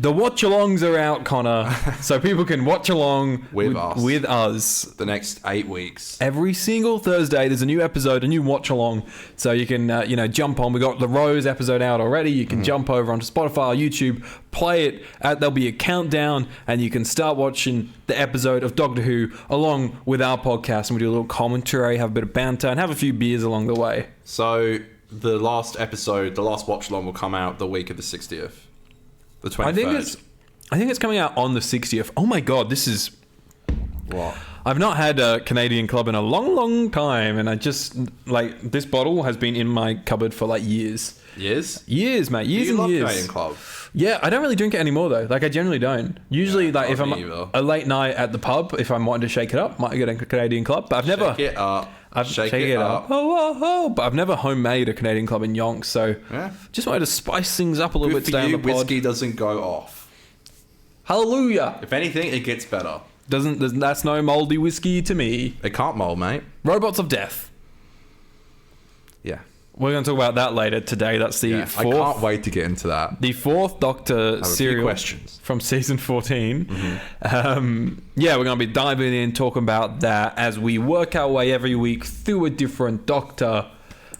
The watch-alongs are out, Connor, so people can watch along with us. The next 8 weeks. Every single Thursday, there's a new episode, a new watch-along, so you can, jump on. We got the Rose episode out already. You can jump over onto Spotify or YouTube, play it. There'll be a countdown, and you can start watching the episode of Doctor Who along with our podcast, and we do a little commentary, have a bit of banter, and have a few beers along the way. So the last episode, the last watch-along will come out the week of the 60th. The 23rd. I think it's coming out on the 60th. Oh my god, this is... What? I've not had a Canadian Club in a long, long time, and I just, this bottle has been in my cupboard for, years. Years? Years, mate. Years and years. You love Canadian Club? Yeah, I don't really drink it anymore, though. I generally don't. Usually, if I'm a late night at the pub, if I'm wanting to shake it up, might get a Canadian Club, but I've never... Shake it up. Shake it up. Oh. But I've never homemade a Canadian Club in Yonks, so just wanted to spice things up a little bit today on the pod. Whiskey doesn't go off. Hallelujah. If anything, it gets better. That's no mouldy whiskey to me. It can't mold, mate. Robots of Death. Yeah. We're going to talk about that later today. That's the fourth... I can't wait to get into that. The fourth Doctor serial questions from season 14. Mm-hmm. We're going to be diving in, talking about that as we work our way every week through a different Doctor.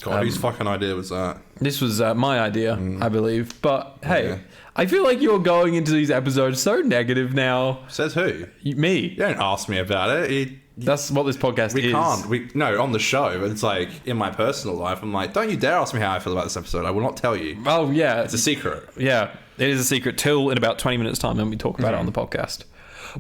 God, whose fucking idea was that? This was my idea, I believe. But hey, I feel like you're going into these episodes so negative now. Says who? Me. You don't ask me about it. That's what this podcast is. No, on the show. It's in my personal life. I'm like, don't you dare ask me how I feel about this episode. I will not tell you. Oh, yeah. It's a secret. Yeah, it is a secret till in about 20 minutes' time when we talk about it on the podcast.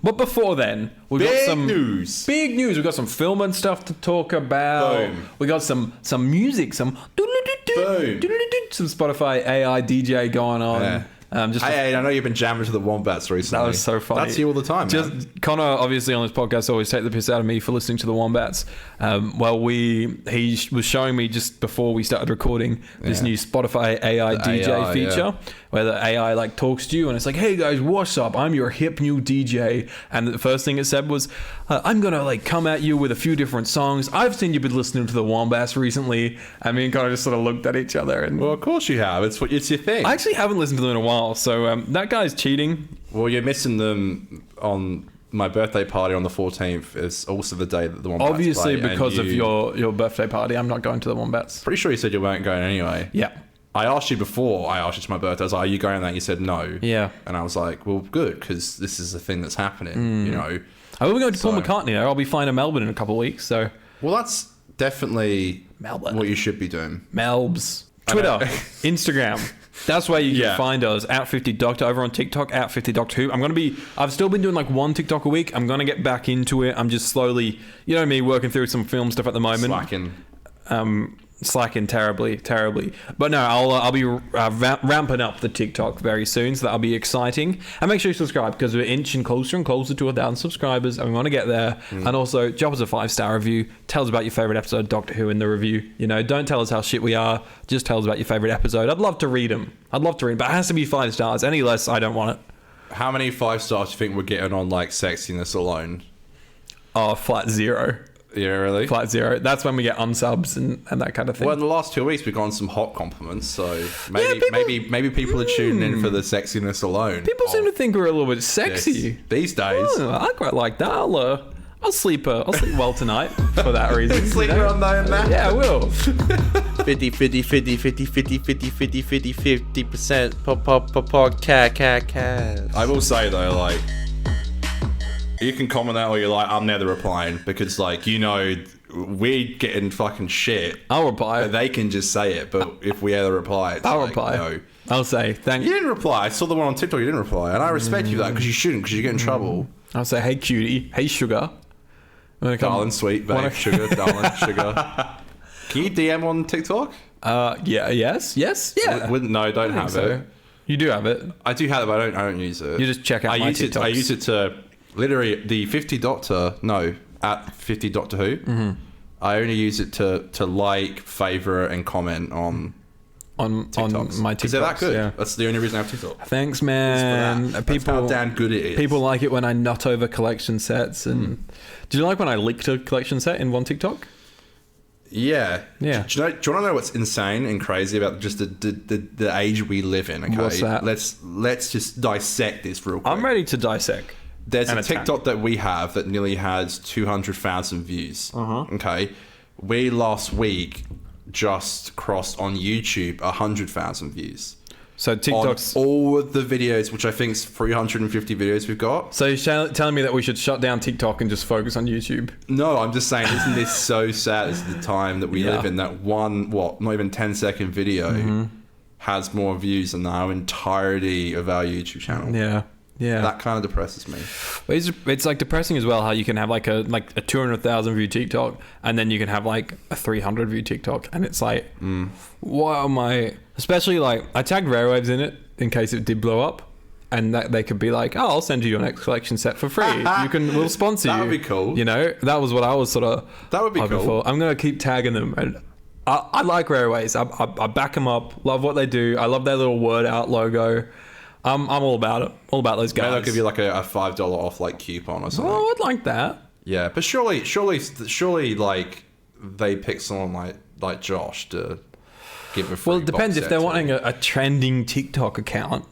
But before then, we've got some news. Big news. We've got some film and stuff to talk about. Boom. We got some music, some Spotify AI DJ going on. Yeah. Hey, I know you've been jamming to the Wombats recently. That was so funny. That's you all the time, man. Connor, obviously, on this podcast, always take the piss out of me for listening to the Wombats. He was showing me just before we started recording this new Spotify AI DJ feature where the AI talks to you and it's like, hey guys, what's up? I'm your hip new DJ. And the first thing it said was, I'm going to come at you with a few different songs. I've seen you've been listening to the Wombats recently. And me and Connor just sort of looked at each other. And well, of course you have. It's your thing. I actually haven't listened to them in a while. So that guy's cheating. Well, you're missing them on my birthday party on the 14th. Is also the day that the Wombats obviously play, because of your birthday party. I'm not going to the Wombats. Pretty sure you said you weren't going anyway. Yeah. I asked you before I asked you to my birthday. I was like, are you going to that? And you said no. Yeah. And I was like, well, good, because this is the thing that's happening, you know. I will be going to Paul McCartney, though. I'll be flying to Melbourne in a couple of weeks, so... Well, that's definitely Melbourne. What you should be doing. Melbs. Twitter. Instagram. That's where you can find us. @50Doctor. Over on TikTok, @50Doctor Who. I've still been doing one TikTok a week. I'm going to get back into it. I'm just slowly, me, working through some film stuff at the moment. Slacking terribly. But no, I'll be ramping up the TikTok very soon, so that'll be exciting. And make sure you subscribe because we're inching closer and closer to 1,000 subscribers, and we want to get there. And also, drop us a 5-star review. Tell us about your favorite episode of Doctor Who in the review. Don't tell us how shit we are. Just tell us about your favorite episode. I'd love to read them. But it has to be 5 stars. Any less, I don't want it. How many 5 stars do you think we're getting on sexiness alone? Oh, flat 0. Yeah, really? Flat 0. That's when we get unsubs and that kind of thing. Well, in the last 2 weeks, we've gotten some hot compliments, so maybe people are tuning in for the sexiness alone. People seem to think we're a little bit sexy these days. I quite like that. I'll sleep well tonight for that reason. Sleep on that? Yeah, I will. 50% podcast. I will say though, you can comment that or you're like, I'm never replying because we're getting fucking shit. I'll reply. They can just say it, but if we ever reply, it's I'll reply. No. I'll say thank you. You didn't reply. I saw the one on TikTok. You didn't reply, and I respect you for that because you shouldn't, because you get in trouble. I'll say, hey cutie, hey sugar, darling, sweet babe, sugar, darling, sugar. Can you DM on TikTok? Yes, yeah. Don't have it. You do have it. I do have it, but I don't use it. You just check out my TikToks. I use it to literally the 50 Doctor. No, at 50 Doctor Who. Mm-hmm. I only use it to favorite, and comment on TikToks. On my TikToks. Because they're that good. Yeah. That's the only reason I have TikTok. Thanks, man. That's how damn good it is. People like it when I nut over collection sets. And do you like when I licked a collection set in one TikTok? Yeah. Yeah. Do you want to know what's insane and crazy about just the age we live in? Okay. What's that? Let's just dissect this real quick. I'm ready to dissect. There's a TikTok that we have that nearly has 200,000 views. Okay. We last week just crossed on YouTube 100,000 views. So TikTok's on all of the videos, which I think is 350 videos we've got. So you're telling me that we should shut down TikTok and just focus on YouTube? No, I'm just saying, isn't this so sad? This is the time that we live in, that one, not even 10-second video has more views than our entirety of our YouTube channel. Yeah. Yeah. That kind of depresses me. It's like depressing as well how you can have like a 200,000 view TikTok and then you can have like a 300 view TikTok, and it's like, what am I... Especially like, I tagged Rare Waves in it in case it did blow up, and that they could be like, oh, I'll send you your next collection set for free. We'll sponsor you. That would be cool. You know, that was what I was sort of... That would be cool. For. I'm going to keep tagging them, and I like Rare Waves. I back them up, love what they do. I love their little word out logo. I'm all about it. All about those guys. Maybe they'll give you like a $5 off like coupon or something. Oh, I'd like that. Yeah, but surely like they pick someone like Josh to give a free Well, it depends. box If they're set wanting to. a trending TikTok account,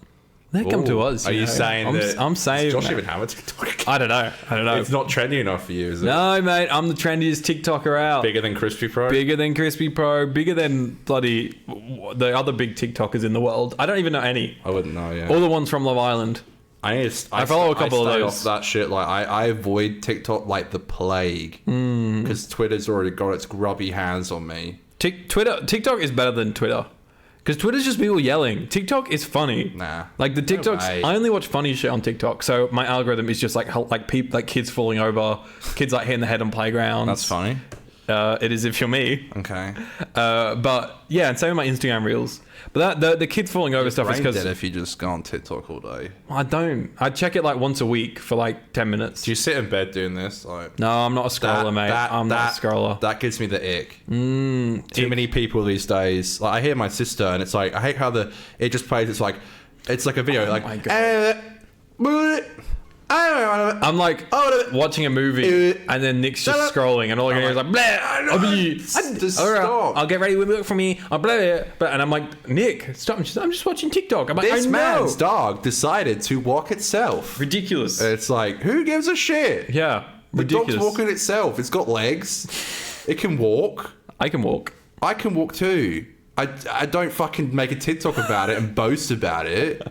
they come to us. Are you saying that? I'm saying, Does Josh mate. even have a TikTok account? I don't know. It's not trendy enough for you, is it? No, mate. I'm the trendiest TikToker out. Bigger than Crispy Pro? Bigger than Crispy Pro. Bigger than bloody the other big TikTokers in the world. I don't even know any. I wouldn't know, yeah. All the ones from Love Island. I follow a couple of stay those. off that shit. Like I avoid TikTok like the plague because Twitter's already got its grubby hands on me. TikTok is better than Twitter. Because Twitter's just people yelling. TikTok is funny. Nah. Like the TikToks, way. I only watch funny shit on TikTok. So my algorithm is just like kids falling over, kids like hitting the head on playgrounds. That's funny. It is if you're me. Okay. But yeah, and same with my Instagram reels. But the kids falling over stuff is Brain because dead if you just go on TikTok all day. I don't. I check it like once a week for like 10 minutes. Do you sit in bed doing this? Like No, I'm not a scroller, mate. I'm not a scroller. That gives me the ick. Too many people these days. Like I hear my sister, and it's like I hate how it just plays. It's like a video. my God. I'm like watching a movie and then Nick's just scrolling and all I can hear is like blah. I'll get ready with milk for me. I'll blah, blah. And I'm like, Nick, stop. I'm just watching TikTok. I'm like, This I know. man's dog decided to walk itself. Ridiculous. It's like, who gives a shit? Yeah. The Ridiculous. dog's walking itself. It's got legs. It can walk. I can walk. I can walk too. I don't fucking make a TikTok about it and boast about it.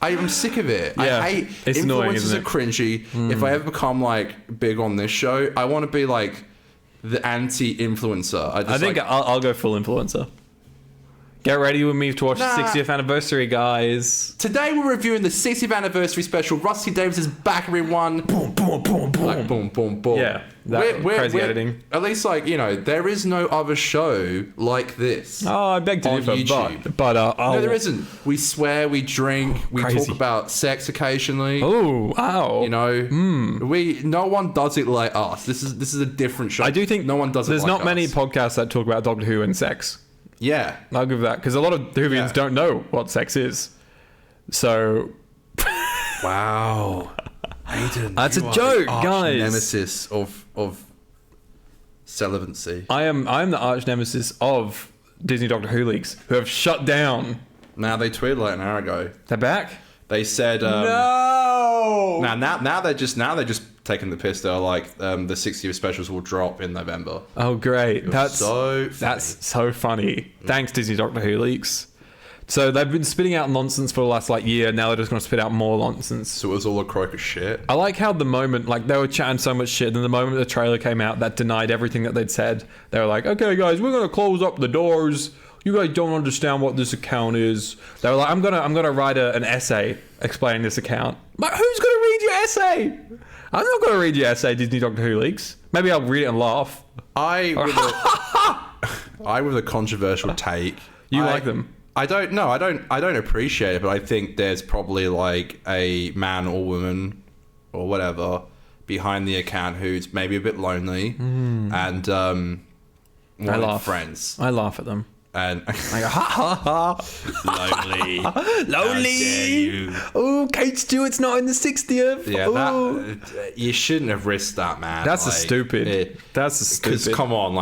I'm sick of it. Yeah, I hate it's annoying, influencers isn't are it? cringy. If I ever become like big on this show, I want to be like the anti-influencer. I think I'll go full influencer. Get ready with me to watch the 60th anniversary, guys. Today we're reviewing the 60th anniversary special. Rusty Davis is back, everyone. Boom, boom, boom, boom. Like, boom, boom, boom. Yeah, crazy editing. At least, like, you know, there is no other show like this. Oh, I beg to on differ, YouTube. but No, there isn't. We swear, we drink, we Crazy. talk about sex occasionally. Oh, wow. You know, no one does it like us. This is a different show. I do think no one does it. There's like not many us. podcasts that talk about Doctor Who and sex. Yeah, I'll give that because a lot of Whovians don't know what sex is. So wow, Aidan, That's you a are joke, the arch guys. Nemesis of celibacy. I am the arch nemesis of Disney Doctor Who leaks who have shut down. Now they tweeted like an hour ago. They're back. They said No. Now they're just taking the piss. They're like the 60th specials will drop in November. Oh, great. That's so funny. That's so funny. Thanks, Disney Doctor Who leaks. So they've been spitting out nonsense for the last year. Now they're just going to spit out more nonsense. So it was all a croak of shit. I like how the moment, they were chatting so much shit, and the moment the trailer came out that denied everything that they'd said, they were like, okay, guys, we're going to close up the doors. You guys don't understand what this account is. They were like, I'm gonna write an essay explaining this account. But who's going to read your essay? I'm not going to read your essay, Disney Doctor Who leaks. Maybe I'll read it and laugh. I with a controversial take. You like them? I don't know. I don't appreciate it, but I think there's probably like a man or woman or whatever behind the account who's maybe a bit lonely and I laugh. friends. I laugh at them. And I go, ha ha ha. lonely. Lonely. Oh, Kate Stewart's not in the 60th. Yeah, Ooh. you shouldn't have risked that, man. That's a stupid. That's a stupid. Because come on,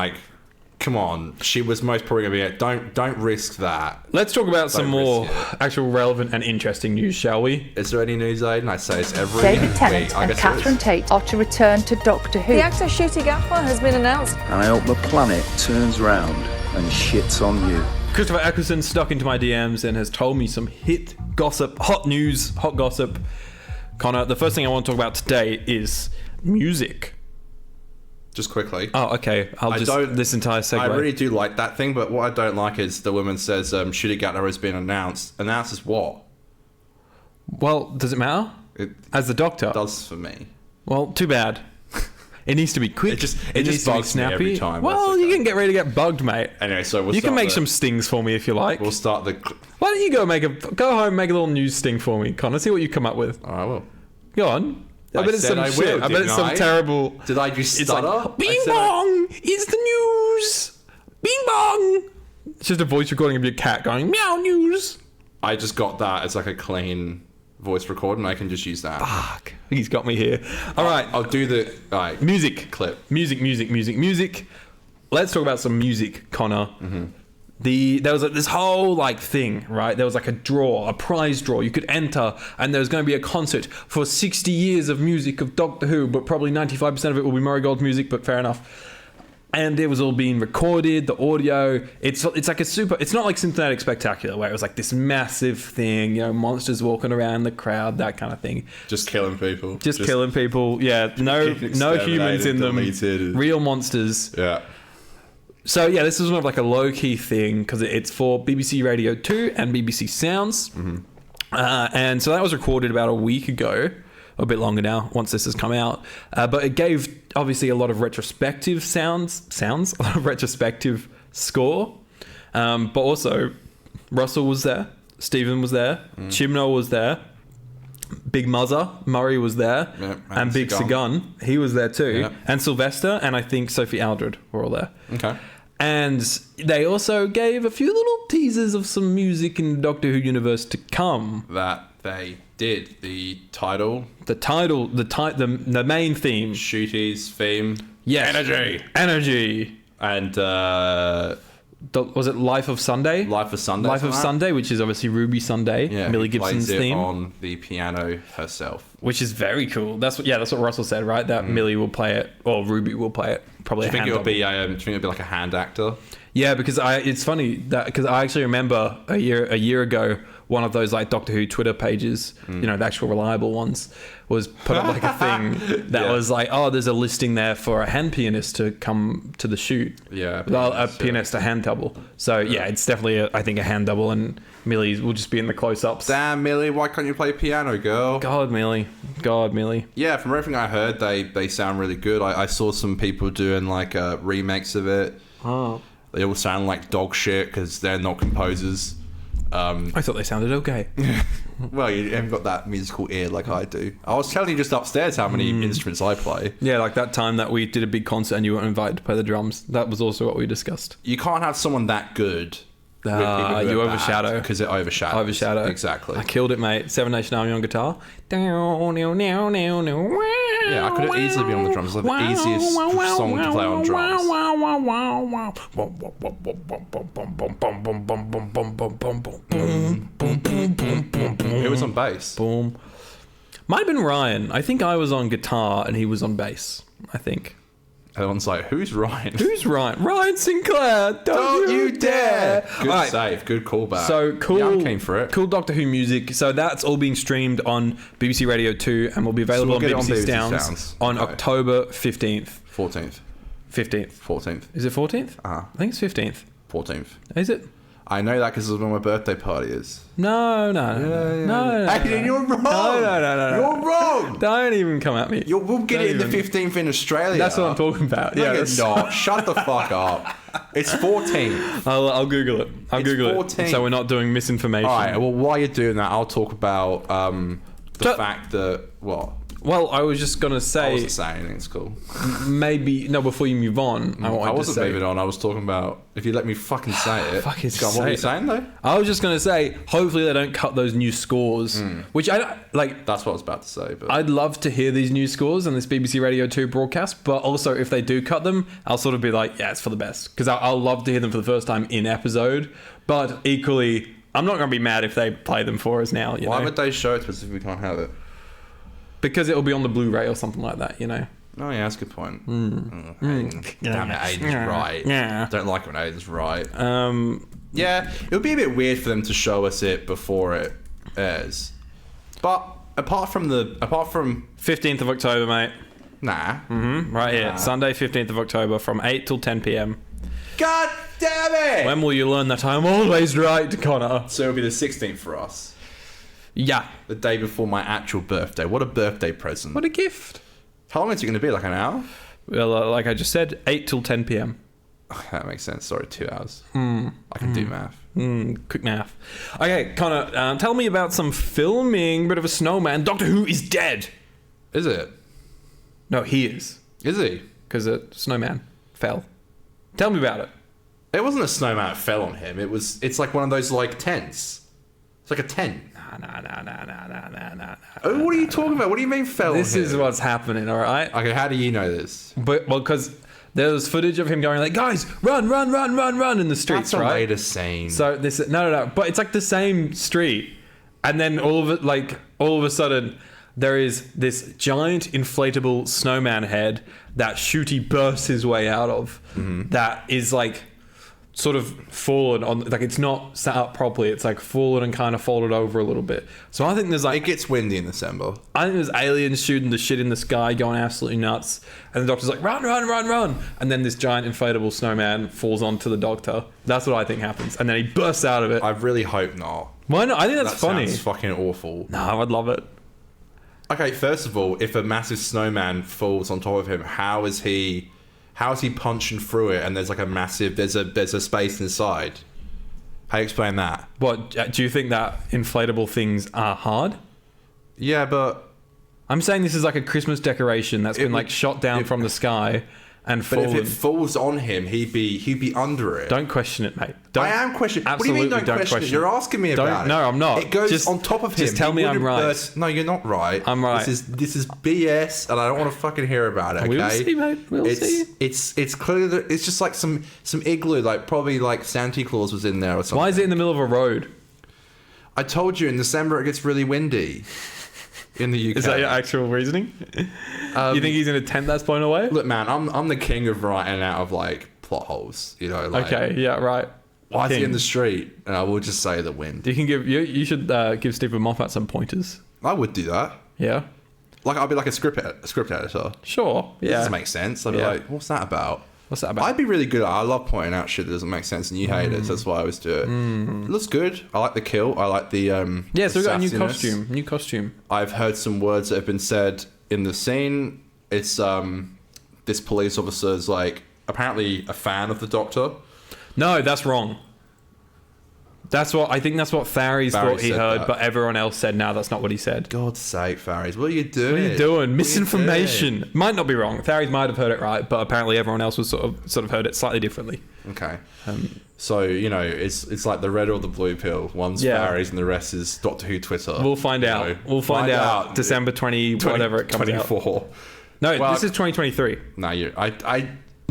Come on, she was most probably going to be it. Don't risk that. Let's talk about some more actual relevant and interesting news, shall we? Is there any news, Aidan? I say it's every David Tennant week. and Catherine Tate are to return to Doctor Who. The actor Ncuti Gatwa has been announced. And I hope the planet turns round and shits on you. Christopher Eccleston stuck into my DMs and has told me some hit gossip, hot news, hot gossip. Connor, the first thing I want to talk about today is music. Just quickly. Oh, okay. This entire segue. I really do like that thing, but what I don't like is the woman says Ncuti Gatwa has been announced. Announced as what? Well, does it matter? As the Doctor? It does for me. Well, too bad. It needs to be quick. It just needs bugs to be snappy. me every time. Well, you can get ready to get bugged, mate. Anyway, so you can make some stings for me if you like. We'll start the... Why don't you go home, make a little news sting for me, Connor? See what you come up with. I will. Go on. I bet it's some I shit. will, I bet it's some terrible... Did I just stutter? Like, Bing bong! It's the news! Bing bong! It's just a voice recording of your cat going, meow news! I just got that as like a clean voice recording. I can just use that. Fuck. He's got me here. All right. I'll do the... All right. Music. Clip. Music. Let's talk about some music, Connor. Mm-hmm. There was this whole thing, right? There was a draw, a prize draw. You could enter, and there was going to be a concert for 60 years of music of Doctor Who, but probably 95% of it will be Murray Gold's music. But fair enough. And it was all being recorded, the audio. It's like it's not like Synthetic Spectacular where it was like this massive thing, monsters walking around the crowd, that kind of thing. Just killing people. Just killing people. Yeah, no humans in them. Deleted. Real monsters. Yeah. So yeah, this was more of like a low-key thing because it's for BBC Radio 2 and BBC Sounds. Mm-hmm. And so that was recorded about a week ago, a bit longer now once this has come out. But it gave obviously a lot of retrospective sounds, a lot of retrospective score. But also Russell was there, Stephen was there, Chibnall was there, Big Muzzer, Murray was there, and Big Sagun, he was there too, and Sylvester, and I think Sophie Aldred were all there. Okay. And they also gave a few little teasers of some music in the Doctor Who universe to come. That they did. The title. The main theme. Ncuti's theme. Yes. Energy. And was it Life of Sunday? Life of Sunday, which is obviously Ruby Sunday, Millie Gibson's plays it theme on the piano herself, which is very cool. That's what Russell said, right? That Millie will play it, or Ruby will play it. Probably. Do you think it'll be like a hand actor? Yeah, because it's funny because I actually remember a year ago, one of those Doctor Who Twitter pages, the actual reliable ones, was put up a thing that was there's a listing there for a hand pianist to come to the shoot. Yeah, a pianist, a hand double. So it's definitely I think a hand double, and Millie will just be in the close-ups. Damn, Millie, why can't you play piano, girl? God, Millie. Yeah, from everything I heard, they sound really good. I saw some people doing a remix of it. Oh. They all sound like dog shit because they're not composers. I thought they sounded okay. Well, you haven't got that musical ear like I do. I was telling you just upstairs how many instruments I play. Yeah, like that time that we did a big concert and you weren't invited to play the drums. That was also what we discussed. You can't have someone that good. You overshadow. Because it overshadows. Exactly. I killed it, mate. Seven Nation Army on guitar. Yeah, I could have easily been on the drums. It's like the easiest song to play on drums. It was on bass. Boom. Might have been Ryan. I think I was on guitar and he was on bass. I think. Everyone's like, who's Ryan? Who's Ryan? Ryan Sinclair! Don't you dare! Good save. Good callback. So cool. Yeah, I came for it. Cool Doctor Who music. So that's all being streamed on BBC Radio 2 and will be available on BBC Sounds on October 15th. 14th. 15th. 14th. Is it 14th? Uh-huh. I think it's 15th. 14th. Is it? I know that because it's when my birthday party is. No. Aidan, you're wrong. No. You're wrong. Don't even come at me. We'll get it in the 15th in Australia. That's what I'm talking about. No, you're not. Shut the fuck up. It's 14th. I'll Google it. I'll Google 14th. it. So we're not doing misinformation. All right. Well, while you're doing that, I'll talk about the fact that... What? Well, I was just gonna I say wasn't saying anything. It's cool. maybe no. Before you move on, I wanted to wasn't say, moving on. I was talking about if you let me fucking say it. Fucking Go on, what say were you it. saying though? I was just gonna say, hopefully they don't cut those new scores, which I don't like. That's what I was about to say. But I'd love to hear these new scores on this BBC Radio 2 broadcast, but also if they do cut them, I'll sort of be like, yeah, it's for the best. Because I'll love to hear them for the first time in episode, but equally, I'm not going to be mad if they play them for us now. why would they show it to us if we can't have it? Because it'll be on the Blu-ray or something like that, you know? Oh yeah, that's a good point. Aidan. Damn it, Aidan's right. Yeah. Don't like when Aidan's right. Um, Yeah, it would be a bit weird for them to show us it before it airs. But apart from 15th of October, mate. nah. Right here. Nah. Sunday, 15th of October from 8 till 10 p.m. God damn it! When will you learn that I'm always right, Connor? So it'll be the 16th for us. Yeah. The day before my actual birthday. What a birthday present. What a gift. How long is it going to be? Like an hour? Well, like I just said, 8 till 10 p.m. That makes sense. Sorry, 2 hours. I can do math. Quick math. Okay, Connor, tell me about some filming. Bit of a snowman. Doctor Who is dead. Is it? No, he is. Is he? Because a snowman fell. Tell me about it. It wasn't a snowman that fell on him. It's like one of those like tents. It's like a tent. Nah. Oh, what are you talking about? What do you mean fell This on him? is what's happening, all right? Okay, how do you know this? But well, because there was footage of him going like, guys, run in the streets, That's a right? later scene. So this no, but it's like the same street, and then all of a sudden there is this giant inflatable snowman head that Shooty bursts his way out of. That is like sort of fallen on, like it's not set up properly. It's like fallen and kind of folded over a little bit. So I think there's like it gets windy in December. I think there's aliens shooting the shit in the sky, going absolutely nuts. And the doctor's like, run. And then this giant inflatable snowman falls onto the doctor. That's what I think happens. And then he bursts out of it. I really hope not. Why not? I think that's That funny. sounds fucking awful. No, I'd love it. Okay, first of all, if a massive snowman falls on top of him, how is he punching through it and there's like a massive, there's a space inside? How do you explain that? What, do you think that inflatable things are hard? Yeah, but I'm saying this is like a Christmas decoration that's been like shot down from the sky and but fallen. if it falls on him, he'd be under it. Don't question it, mate. Don't, I am questioning. What do you absolutely mean don't question it? You're asking me about it. No, I'm not. It goes Just- on top of him. just tell He me I'm wouldn't right. burst- No, you're not right. I'm right. This is BS, and I don't want to fucking hear about it. Okay? We'll see, mate. We'll see. It's clearly that it's just like some igloo, like probably like Santa Claus was in there or something. Why is it in the middle of a road? I told you in December it gets really windy in the UK. Is that your actual reasoning? You think he's in a tent that's blown away? Look, man, I'm the king of writing out of like plot holes. You know, like Okay, yeah, right. why is he King. in the street? And I will just say the wind. You can you should give Stephen Moffat some pointers. I would do that. Yeah, Like I'd be like a script editor. sure. This Yeah. doesn't make sense. I'd be Yeah. like, what's that about? What's that about? I'd be really good at it. I love pointing out shit that doesn't make sense and you hate it. So that's why I always do it. It looks good. I like the kill. I like the Yeah, so we got a new sassiness. costume. New costume. I've heard some words that have been said in the scene. It's this police officer is like apparently a fan of the Doctor. No, that's wrong. I think that's what Faries Farry thought he said heard, that. but everyone else said no, that's not what he said. God's sake, Faries, what are you doing? What are you doing? Misinformation. doing? Might not be wrong. Faries might have heard it right, but apparently everyone else was sort of heard it slightly differently. Okay. So, you know, it's like the red or the blue pill. One's Yeah. Faries and the rest is Doctor Who Twitter. We'll find out. know, We'll find out December 20 whatever it comes out. 24. No, Well, this is 2023. No,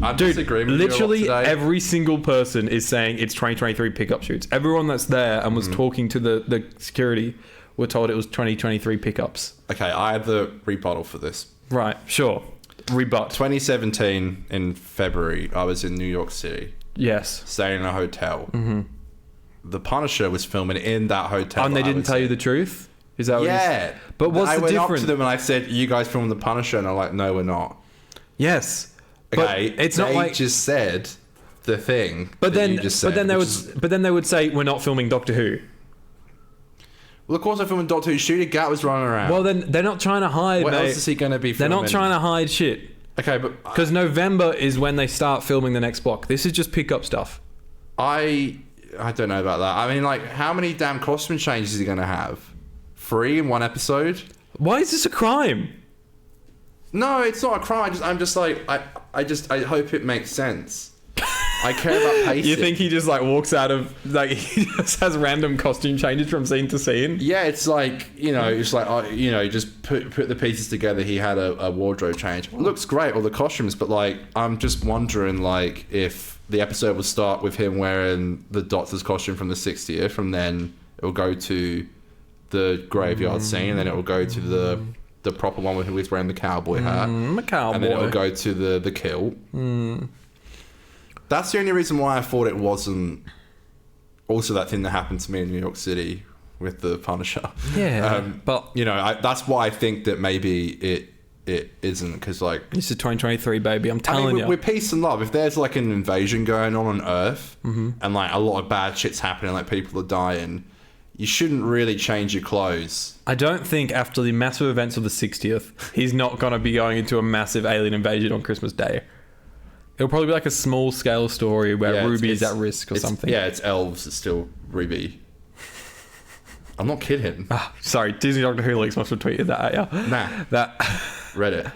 I'm Dude, disagreeing with literally you a lot today. every single person is saying it's 2023 pickup shoots. Everyone that's there and was talking to the security were told it was 2023 pickups. Okay, I have the rebuttal for this. Right, sure. Rebut. 2017 in February, I was in New York City, Yes. staying in a hotel. The Punisher was filming in that hotel. And they that I didn't was tell you in. the truth? Is that what Yeah. But what's I the went difference? up to them and I said, "You guys filmed the Punisher?" And they're like, "No, we're not." Yes. But Okay, it's not they like just said the thing. But that then you just said, but then they which would is- but then they would say we're not filming Doctor Who. Well, of course, I filmed Doctor Who. Shooter Gat was running around. Well, then they're not trying to hide, what mate. else is he going to be They're filming? not trying to hide shit. Okay, but Because November is when they start filming the next block. This is just pickup stuff. I don't know about that. I mean, like, how many damn costume changes is he going to have? 3 in one episode? Why is this a crime? No, it's not a crime. I'm just like, I hope it makes sense. I care about pacing. You think he just like walks out of like he just has random costume changes from scene to scene? Yeah, it's like, it's like, just put the pieces together. He had a wardrobe change. It looks great, all the costumes, but like, I'm just wondering like if the episode will start with him wearing the Doctor's costume from the 60th, and then it will go to the graveyard scene, and then it will go to the proper one where he's wearing the cowboy hat. The cowboy. And then it will go to the kilt. That's the only reason why I thought it wasn't also that thing that happened to me in New York City with the Punisher. Yeah, but that's why I think that maybe it isn't, because like this is 2023, baby. I'm telling you. With peace and love, if there's like an invasion going on Earth, and like a lot of bad shit's happening, like people are dying, you shouldn't really change your clothes. I don't think after the massive events of the 60th, he's not going to be going into a massive alien invasion on Christmas Day. It'll probably be like a small scale story where Ruby is at risk or something. Yeah, it's elves. It's still Ruby. I'm not kidding. Sorry, Disney Doctor Who leaks must have tweeted that at you. Nah. That. Reddit.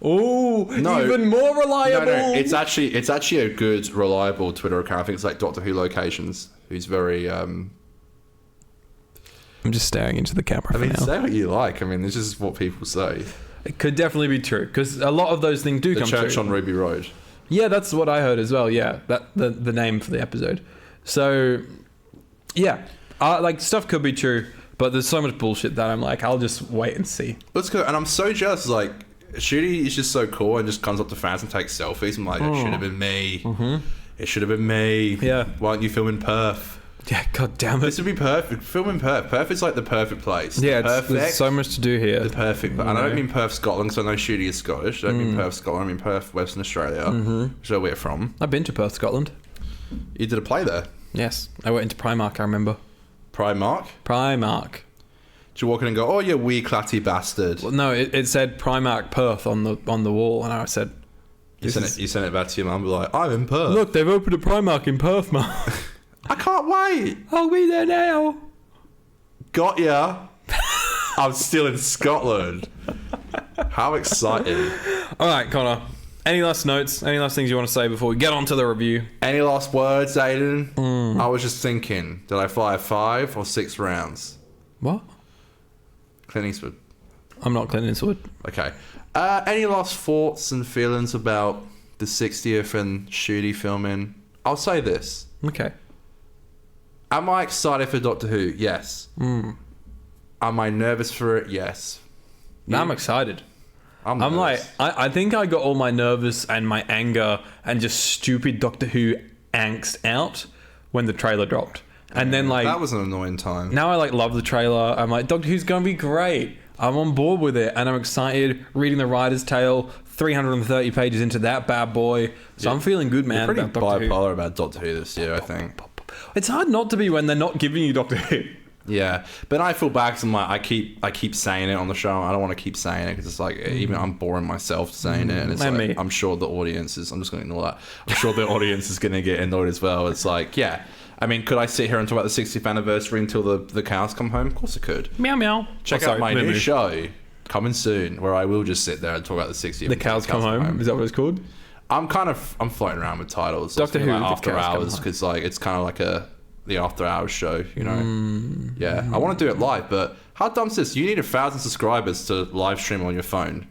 Oh, no, even more reliable. No, it's actually a good, reliable Twitter account. I think it's like Doctor Who Locations, who's very... I'm just staring into the camera for now. Say what you like. This is what people say. It could definitely be true, because a lot of those things do come true. The church on Ruby Road. Yeah, that's what I heard as well. Yeah, that the name for the episode. So, yeah, like stuff could be true, but there's so much bullshit that I'm like, I'll just wait and see. Let's go. And I'm so jealous. Like, Shooty is just so cool and just comes up to fans and takes selfies. I'm like, it should have been me. It should have been me. Yeah. Why aren't you filming Perth? Yeah, god damn it. This would be perfect. Filming Perth. Perth is like the perfect place. Yeah, there's so much to do here. The perfect. And I don't mean Perth, Scotland, because I know Shooty is Scottish. I don't mean Perth, Scotland. I mean Perth, Western Australia, which is where we're from. I've been to Perth, Scotland. You did a play there? Yes. I went into Primark, I remember. Primark? Did you walk in and go, oh, you wee clatty bastard? Well, no, it said Primark Perth on the wall, and I said... You sent it back to your mum, like, I'm in Perth. Look, they've opened a Primark in Perth, Mum. I can't wait. I'll be there now. Got ya. I'm still in Scotland. How exciting. All right, Connor. Any last notes? Any last things you want to say before we get on to the review? Any last words, Aidan? I was just thinking, did I fire 5 or 6 rounds? What? Clint Eastwood. I'm not Clint Eastwood. Okay. Any last thoughts and feelings about the 60th and Shooty filming? I'll say this. Okay. Am I excited for Doctor Who? Yes. Am I nervous for it? Yes. No, I'm excited. I'm like, I think I got all my nervous and my anger and just stupid Doctor Who angst out when the trailer dropped. And then like... That was an annoying time. Now I like love the trailer. I'm like, Doctor Who's going to be great. I'm on board with it. And I'm excited reading the writer's tale, 330 pages into that bad boy. So I'm feeling good, man. You're pretty bipolar about Doctor Who this year, I think. It's hard not to be when they're not giving you Doctor Who. Yeah, but I feel bad because I'm like, I keep saying it on the show. I don't want to keep saying it because it's like even I'm boring myself saying it, and it's And like me. I'm sure the audience is. I'm just going to ignore that. I'm sure the audience is going to get annoyed as well. It's like, yeah. I mean, could I sit here and talk about the 60th anniversary until the cows come home? Of course I could. Meow meow. Check out my new show coming soon, where I will just sit there and talk about the 60th. The cows come home. Is that what it's called? I'm floating around with titles. Doctor Who, like The After Cows Come Hours, Home. because like it's kind of like the After Hours show, you know. Yeah, I want to do it live, but how dumb's this? You need 1,000 subscribers to live stream on your phone.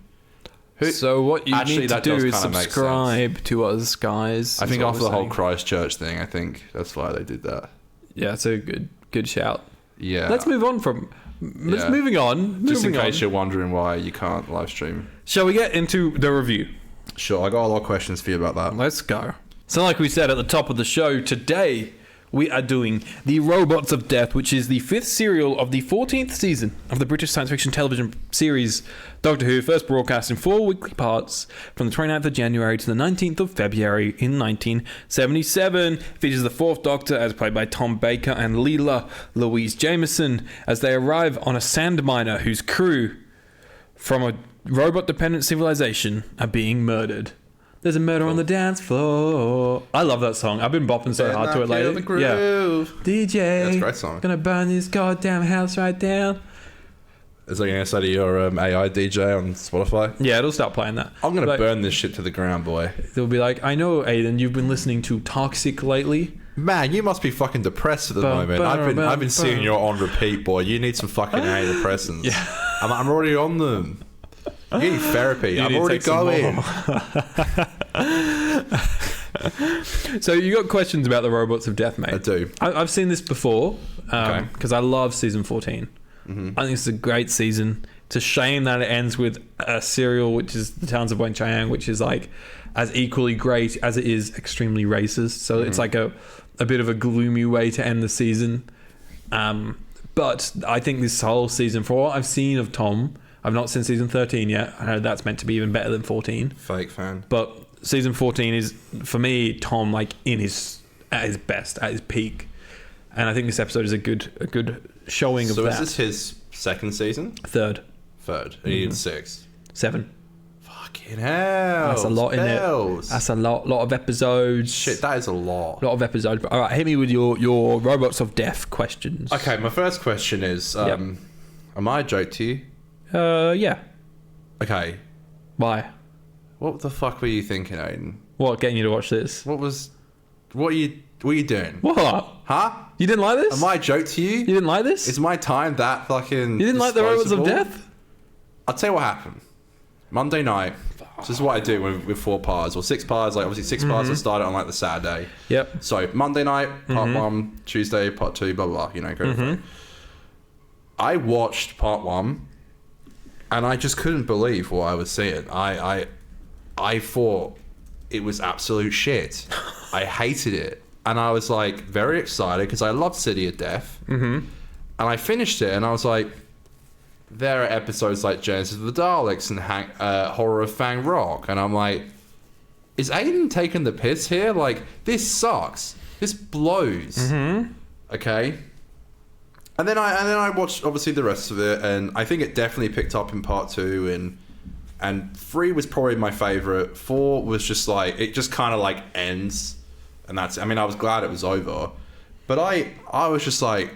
So what you Actually, need to that do does is kinda make subscribe to us, guys. I think is what after we're the whole saying. Christchurch thing, I think that's why they did that. Yeah, it's a good shout. Yeah. Let's move on from... Let's moving on. Just in moving case on. you're wondering why you can't live stream. Shall we get into the review? Sure, I got a lot of questions for you about that. Let's go. So like we said at the top of the show, today we are doing The Robots of Death, which is the 5th serial of the 14th season of the British science fiction television series Doctor Who, first broadcast in 4 weekly parts from the 29th of January to the 19th of February in 1977. Features the 4th Doctor as played by Tom Baker and Leela Louise Jameson as they arrive on a sand miner whose crew from a robot-dependent civilization are being murdered. There's a murder on the dance floor. I love that song. I've been bopping so hard to it lately. Yeah. DJ. That's a great song. Gonna burn this goddamn house right down. Is that going to say to your AI DJ on Spotify? Yeah, it'll start playing that. I'm going to Like, burn this shit to the ground, boy. They'll be like, I know, Aidan, you've been listening to Toxic lately. Man, you must be fucking depressed at the Bum, moment. bum, I've been seeing bum. you on repeat, boy. You need some fucking antidepressants. Yeah. I'm already on them. You need therapy. You I'm need to already take some going. So you got questions about the Robots of Death, mate? I do. I've seen this before Okay. because I love season 14. I think it's a great season. It's a shame that it ends with a serial, which is The Towns of Wang Chiang, which is like as equally great as it is extremely racist. So it's like a bit of a gloomy way to end the season. But I think this whole season, for what I've seen of Tom, I've not seen season 13 yet. I know that's meant to be even better than 14. Fake fan. But season 14 is, for me, Tom like at his best, at his peak. And I think this episode is a good showing of So that. is this his second season? Third, Third. And he did 6. 7. Fucking hell. That's a lot in Spells. it. That's a lot of episodes. Shit, that is a lot. Lot of episodes. All right, hit me with your Robots of Death questions. Okay, my first question is, Yep. am I a joke to you? Yeah. Okay. Why? What the fuck were you thinking, Aidan? What, getting you to watch this? What are you doing? What? Huh? You didn't like this? Am I a joke to you? You didn't like this? Is my time that fucking You didn't like the Robots of disposable? Death? I'll tell you what happened. Monday night. So this is what I do with 4 parts or 6 parts. Like obviously 6 parts. I start it on like the Saturday. Yep. So Monday night, part 1, Tuesday, part 2, blah blah. You know, go for it. I watched part 1, and I just couldn't believe what I was seeing. I thought it was absolute shit. I hated it, and I was like very excited because I loved City of Death. And I finished it, and I was like, there are episodes like Genesis of the Daleks and Horror of Fang Rock, and I'm like, is Aidan taking the piss here? Like, this sucks. This blows. Okay. And then I watched obviously the rest of it, and I think it definitely picked up in part 2, and 3 was probably my favorite. 4 was just like, it just kind of like ends, and that's. I mean, I was glad it was over, but I was just like,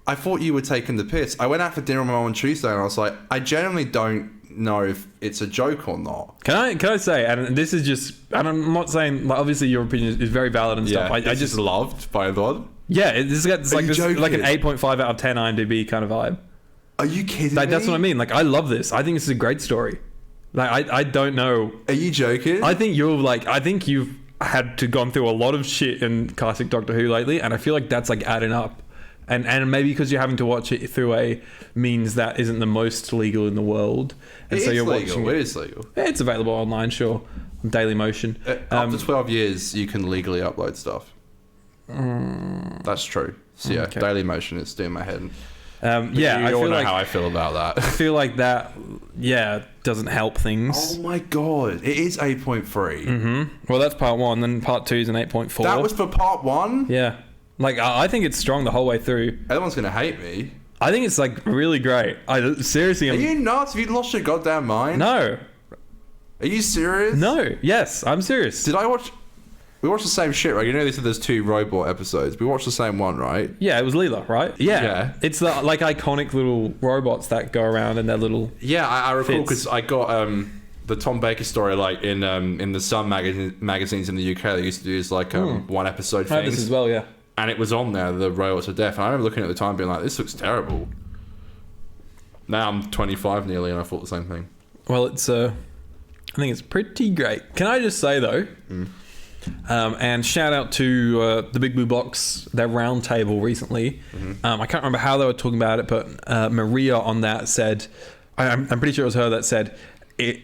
I thought you were taking the piss. I went out for dinner with my mom on Tuesday, and I was like, I genuinely don't know if it's a joke or not. Can I say, and this is just, and I'm not saying, like, obviously your opinion is very valid and stuff. I just loved by God. yeah, it's like you joking? like an 8.5 out of 10 IMDb kind of vibe. Are you kidding Like me? that's what I mean. Like I love this. I think this is a great story. Like I don't know. Are you joking? I think you've had to gone through a lot of shit in classic Doctor Who lately, and I feel like that's like adding up. And maybe because you're having to watch it through a means that isn't the most legal in the world, and It so is you're legal. watching It is legal. Yeah, it's available online, sure, on Daily Motion. After 12 years, you can legally upload stuff. That's true. So yeah, Okay. Daily Motion is doing my head. Yeah, you I all feel know like how I feel about I that. feel like that. Yeah, doesn't help things. Oh my god, it is 8.3. Well, that's part 1. Then part 2 is an 8.4. That was for part 1. yeah. Like I think it's strong the whole way through. Everyone's gonna hate me. I think it's like really great. I seriously Are am. you nuts? Have you lost your goddamn mind? No, Are you serious? no, yes, I'm serious. Did I watch? We watched the same shit, right? You know, they said there's 2 robot episodes. We watched the same one, right? Yeah, it was Leela, right? Yeah. Yeah. It's the like iconic little robots that go around in their little. Yeah, I recall Fits. because I got the Tom Baker story like in the Sun magazines in the UK. They used to do this like one episode I had this things, as well, yeah. and it was on there, the Robots of Death. And I remember looking at the time, being like, "This looks terrible." Now I'm 25 nearly, and I thought the same thing. Well, it's I think it's pretty great. Can I just say though, and shout out to the Big Blue Box, their round table recently. I can't remember how they were talking about it, but Maria on that said, I'm pretty sure it was her that said it.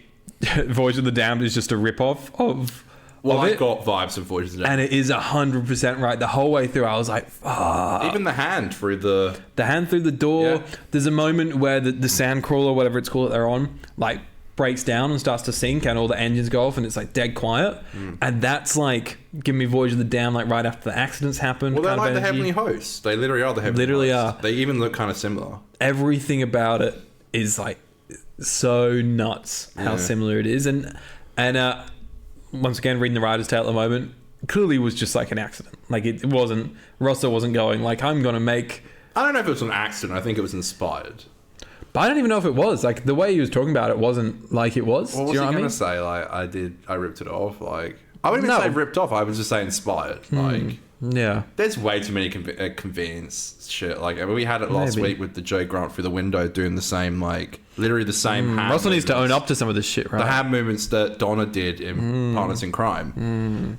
Voyage of the Damned is just a rip-off of. Well, of I it. got vibes of Voyage of the Dead. And it is 100% right. The whole way through, I was like, fuck. Even the hand through the... The hand through the door. Yeah. There's a moment where the sand crawler, whatever it's called that they're on, like breaks down and starts to sink, and all the engines go off, and it's like dead quiet. And that's like, give me Voyage of the Damned, like right after the accidents happened. Well, they're kind of like the energy. Heavenly Hosts. They literally are the Heavenly Literally Hosts. are. They even look kind of similar. Everything about it is like so nuts how Yeah. similar it is. And once again, reading the writer's tale at the moment, clearly was just like an accident. Like it wasn't, Rosso wasn't going like, I'm going to make... I don't know if it was an accident. I think it was inspired. But I don't even know if it was. Like, the way he was talking about it wasn't like it was. What Do was you know he what I going mean? to say? Like, I ripped it off. Like, I wouldn't even No. say ripped off. I was just saying inspired. Like, Yeah. there's way too many convenience shit. Like, I mean, we had it last Maybe. week with the Joe Grant through the window doing the same, like, literally the same hand Russell needs to own movements. up to some of this shit, right? The hand movements that Donna did in Partners in Crime.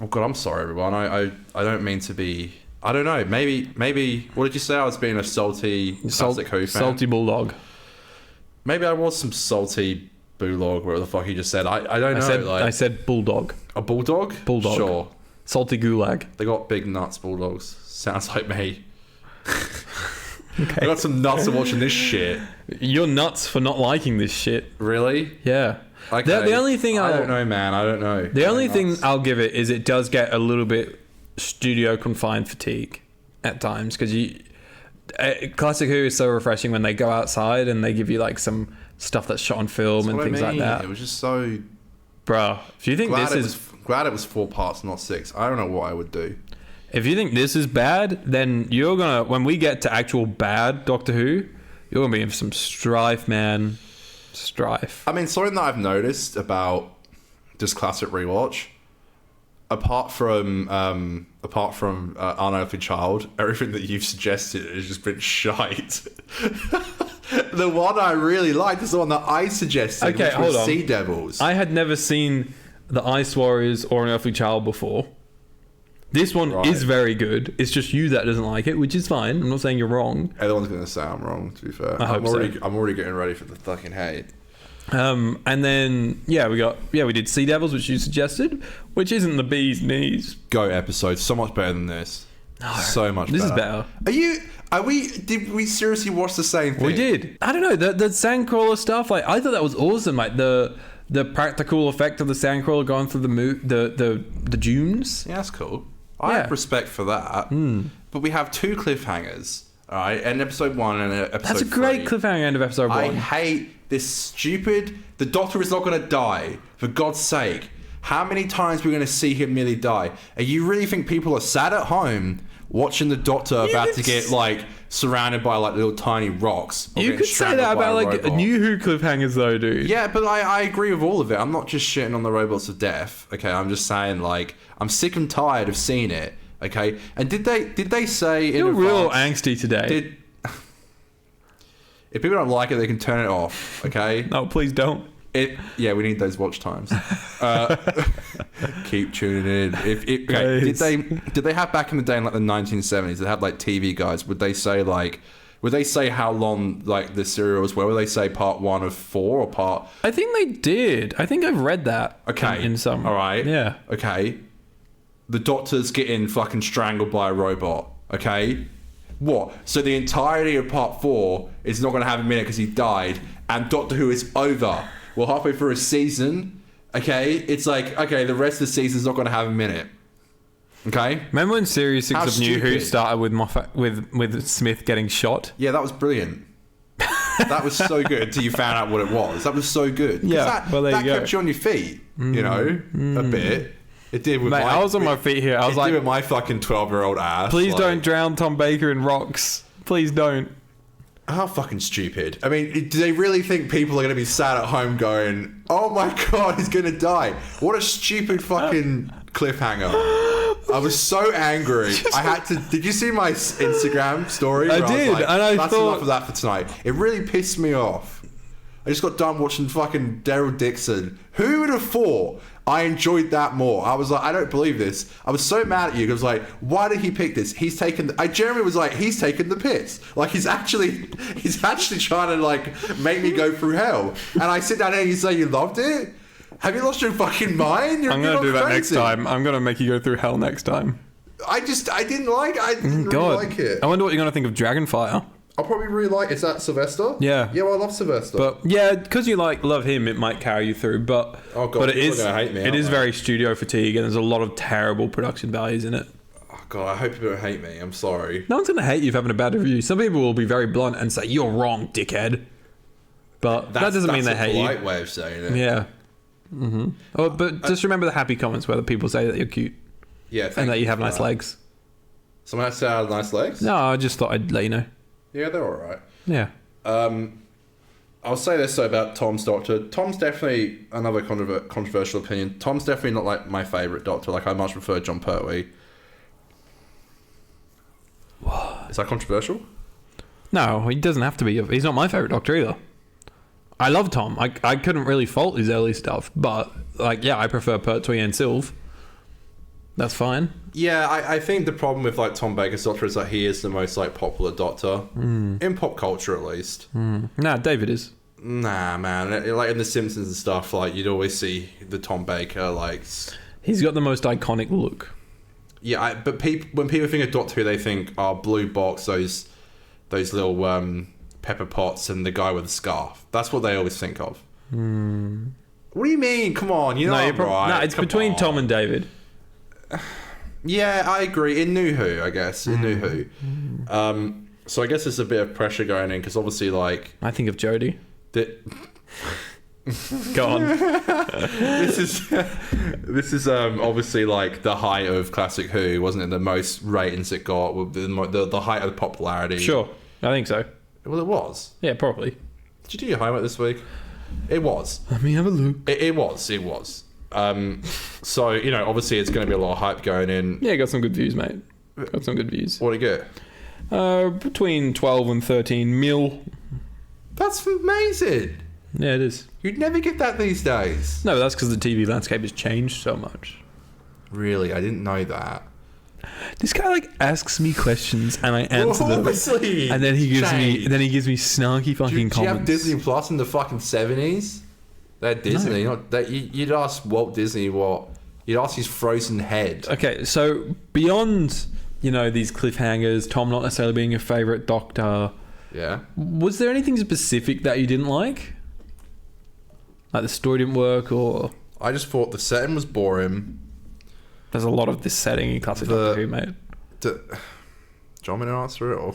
Oh God, I'm sorry, everyone. I don't mean to be. I don't know. Maybe. What did you say? I was being a salty classic Who fan. Salty bulldog. Maybe I was some salty bulldog. Whatever the fuck he just said. I don't know. I said bulldog. A bulldog. Bulldog. Sure. Salty gulag. They got big nuts, bulldogs. Sounds like me. Okay. I got some nuts for watching this shit. You're nuts for not liking this shit. Really? Yeah. Okay. The only thing I don't know, man. I don't know. The only thing I'll give it is it does get a little bit studio confined fatigue at times, because Classic Who is so refreshing when they go outside and they give you like some stuff that's shot on film and things like that. It was just so. Bro, if you think Glad it was 4 parts, not 6. I don't know what I would do. if you think this is bad, then you're gonna, when we get to actual bad Doctor Who, you're gonna be in some strife, man. Strife. I mean, something that I've noticed about this classic rewatch, apart from Unearthly Child, everything that you've suggested has just been shite. The one I really liked is the one that I suggested, Okay, which was hold on. Sea Devils. I had never seen The Ice Warriors or An Earthly Child before. This one Right. is very good. It's just you that doesn't like it, which is fine. I'm not saying you're wrong. Everyone's going to say I'm wrong, to be fair. I hope I'm already getting ready for the fucking hate. And then we did Sea Devils, which you suggested, which isn't the bee's knees. Go episode. So much better than this. No, So much this better. is better. Did we seriously watch the same thing? We did. I don't know, the sandcrawler stuff. Like, I thought that was awesome. Like the practical effect of the sandcrawler going through the dunes. Yeah, that's cool. I have respect for that. But we have 2 cliffhangers, all right? And episode 1 and episode 3. That's a great cliffhanger end of episode 1. I hate this stupid... The Doctor is not going to die, for God's sake. How many times are we going to see him nearly die? And you really think people are sat at home watching the Doctor about to get, like, surrounded by, like, little tiny rocks? Or You getting could say strangled that by about a like robot? New Who cliffhangers, though, dude. Yeah, but I agree with all of it. I'm not just shitting on the robots of death. Okay, I'm just saying, like, I'm sick and tired of seeing it. Okay, and did they say in You're real advance- angsty today. If people don't like it, they can turn it off. Okay. No, please don't. Yeah, we need those watch times. Keep tuning in. Okay, Please. did they have back in the day in like the 1970s? They had like TV guides. Would they say how long like the serial was? Where would they say part 1 of 4 or part? I think they did. I think I've read that. Okay, In some. All right. Yeah. Okay. The Doctor's getting fucking strangled by a robot. Okay. What? So the entirety of part 4 is not going to have a minute because he died, and Doctor Who is over. Well, halfway through a season, okay, it's like, okay, the rest of the season's not going to have a minute. Okay? Remember when Series 6 How of New Who stupid. started with with Smith getting shot? Yeah, that was brilliant. That was so good until you found out what it was. That was so good. 'Cause Yeah, that, well, there that you go. kept you on your feet, you know, a bit. It did with Mate, I was on my feet here. I was it like, did with my fucking 12-year-old ass. please like, don't drown Tom Baker in rocks. Please don't. How fucking stupid. I mean, do they really think people are going to be sat at home going, oh my God, he's going to die? What a stupid fucking cliffhanger. I was so angry. I had to... Did you see my Instagram story? I where did, was like, and I that's thought- enough of that for tonight. It really pissed me off. I just got done watching fucking Daryl Dixon. Who would have thought I enjoyed that more? I was like, I don't believe this. I was so mad at you because, like, why did he pick this? I generally was like, he's taking the piss. Like, he's actually trying to, like, make me go through hell. And I sit down here and you say you loved it? Have you lost your fucking mind? I'm going to do that next crazy. time. I'm going to make you go through hell next time. I didn't really God. like it. I wonder what you're going to think of Dragonfire. I'll probably really like. Is that Sylvester? Yeah. Yeah, well, I love Sylvester. But yeah, because you love him, it might carry you through. But Oh, God, but it people is are gonna hate me, it aren't is they? very studio fatigue, and there's a lot of terrible production values in it. Oh, God, I hope people don't hate me. I'm sorry. No one's gonna hate you for having a bad review. Some people will be very blunt and say you're wrong, dickhead. But that doesn't mean they hate That's a you. polite way of saying it. Yeah. Mm-hmm. Oh, but just remember the happy comments where the people say that you're cute Yeah, and thank that you have for nice that. legs. Someone has to have nice legs? No, I just thought I'd let you know. Yeah, they're alright. Yeah. I'll say this though about Tom's Doctor. Tom's definitely another controversial opinion. Tom's definitely not like my favourite Doctor. Like I much prefer John Pertwee. What? Is that controversial? No, he doesn't have to be. He's not my favourite Doctor either. I love Tom. I couldn't really fault his early stuff, but like, yeah, I prefer Pertwee and Sylve. That's fine. Yeah, I think the problem with like Tom Baker's Doctor is that he is the most like popular Doctor in pop culture, at least. Nah, David is. Nah, man. Like in The Simpsons and stuff, like you'd always see the Tom Baker like. He's got the most iconic look. Yeah, but when people think of Doctor Who, they think, blue box, those little pepper pots, and the guy with the scarf. That's what they always think of. What do you mean? Come on, you're not right. No, it's between Tom and David. Yeah, I agree. In New Who, I guess. In New Who. So I guess there's a bit of pressure going in, because obviously, like... I think of Jodie. Go on. This is obviously like the height of Classic Who, wasn't it? The most ratings it got, the height of the popularity. Sure, I think so. Well, it was. Yeah, probably. Did you do your homework this week? It was. Let me have a look. It was. So, you know, obviously it's going to be a lot of hype going in. Yeah, got some good views, mate. Got some good views. What did you get? Between 12 and 13 mil. That's amazing. Yeah, it is. You'd never get that these days. No, that's because the TV landscape has changed so much. Really? I didn't know that. This guy like asks me questions and I answer them. Obviously. And then he gives me snarky fucking comments. Do you have Disney Plus in the fucking 70s? They're Disney. No. Not that you'd ask Walt Disney what. You'd ask his frozen head. Okay, so beyond, you know, these cliffhangers, Tom not necessarily being your favourite Doctor. Yeah. Was there anything specific that you didn't like? Like the story didn't work, or... I just thought the setting was boring. There's a lot of this setting in classic Doctor Who, mate. Do you want me to answer it, or...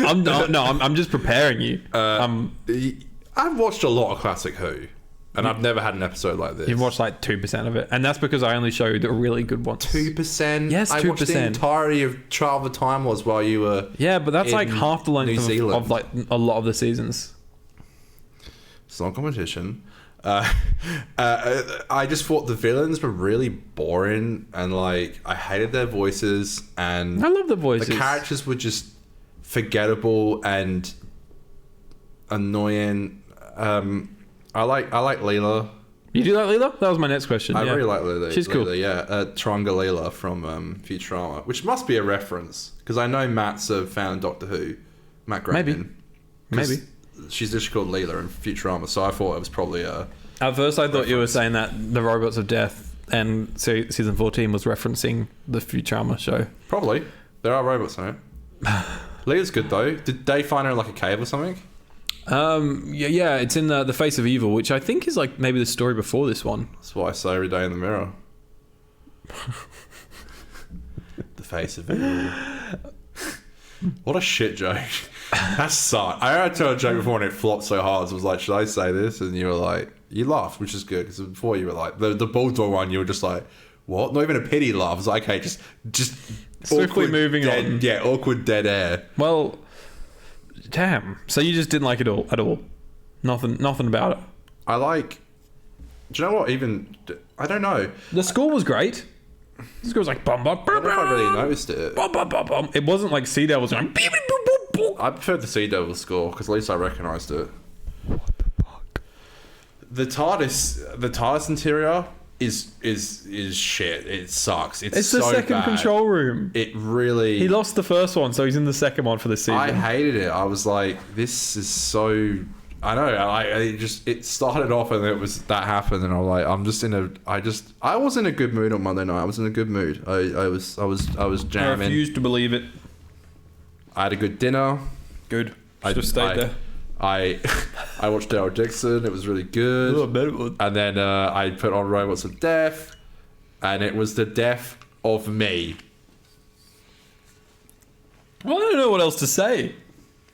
I'm just preparing you. I've watched a lot of Classic Who, and I've never had an episode like this. You've watched like 2% of it, and that's because I only showed the really good ones. 2%? Yes, 2%. I watched the entirety of Child of the Time was while you were... Yeah, but that's like half the length of like a lot of the seasons. It's not competition. I just thought the villains were really boring, and like I hated their voices, and I love the voices. The characters were just forgettable and annoying. I like Leela. You do like Leela? That was my next question. I really like Leela. She's cool. Yeah, Tronga Leela from Futurama, which must be a reference because I know Matt's a fan of Doctor Who. Matt Groening. Maybe. She's just called Leela in Futurama, so I thought it was probably a... At first I thought you were saying that the Robots of Death and season 14 was referencing the Futurama show. Probably. There are robots in it. Leela's good though. Did they find her in like a cave or something? Yeah, it's in the Face of Evil, which I think is like maybe the story before this one. That's what I say every day in the mirror. The Face of Evil. What a shit joke. That sucked. I heard tell a joke before and it flopped so hard. So I was like, should I say this? And you were like, you laughed, which is good. Because before you were like, the Bulldog one, you were just like, what? Not even a pity laugh. I was like, okay, just swiftly moving on. Yeah, awkward dead air. Well, damn. So you just didn't like it at all? Nothing about it? I like... Do you know what? Even... I don't know. The score was great. The score was like... Bum, bum, I don't know if I really noticed it. Bum, bum, bum, bum. It wasn't like Sea Devils going... I preferred the Sea Devil score because at least I recognised it. What the fuck? The TARDIS interior is shit. It sucks. It's so the second bad. control room. It really... He lost the first one, so he's in the second one for the season. I hated it. I was like, this is so... I know. It started off and it was that happened, and I was like, I was in a good mood on Monday night. I was in a good mood. I was jamming. I refused to believe it. I had a good dinner. Good. I just stayed there. I watched Daryl Dixon. It was really good. Oh, I bet it was. And then I put on Robots of Death, and it was the death of me. Well, I don't know what else to say.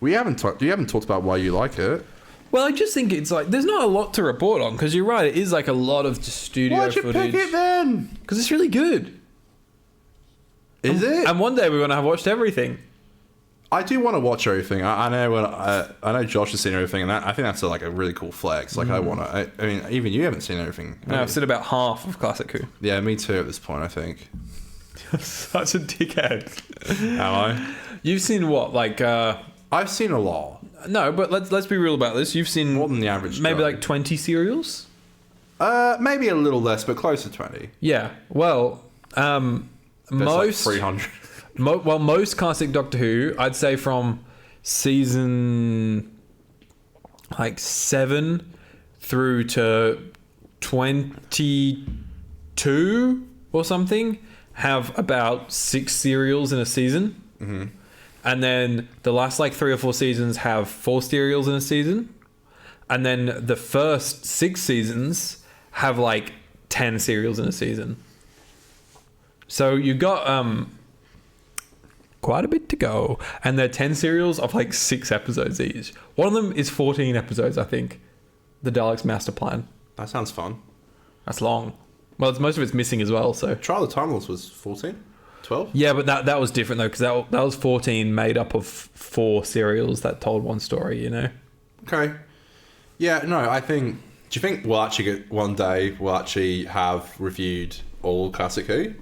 You haven't talked about why you like it. Well, I just think it's like there's not a lot to report on because you're right. It is like a lot of studio Why'd you footage. pick it then? Because it's really good. Is it? And one day we're gonna have watched everything. I do want to watch everything. I know Josh has seen everything, and I think that's a really cool flex. Like I want to. I mean, even you haven't seen everything. No, I've seen about half of Classic Who. Yeah, me too. At this point, I think. Such a dickhead. Am I? You've seen what? Like I've seen a lot. no, but let's be real about this. You've seen More than the average maybe guy. like 20 serials. Maybe a little less, but close to 20. Yeah. Well, There's most like 300. most classic Doctor Who, I'd say from season like 7 through to 22 or something, have about 6 serials in a season. Mm-hmm. And then the last like 3 or 4 seasons have 4 serials in a season. And then the first 6 seasons have like 10 serials in a season. So you got quite a bit to go. And they're 10 serials of like 6 episodes each. One of them is 14 episodes, I think. The Daleks Master Plan. That sounds fun. That's long. Well, most of it's missing as well, so... Trial of the Time Lords was 14? 12? Yeah, but that was different though, because that was 14 made up of 4 serials that told one story, you know? Okay. Yeah, no, I think... Do you think we'll actually get... One day, we'll actually have reviewed all Classic Who?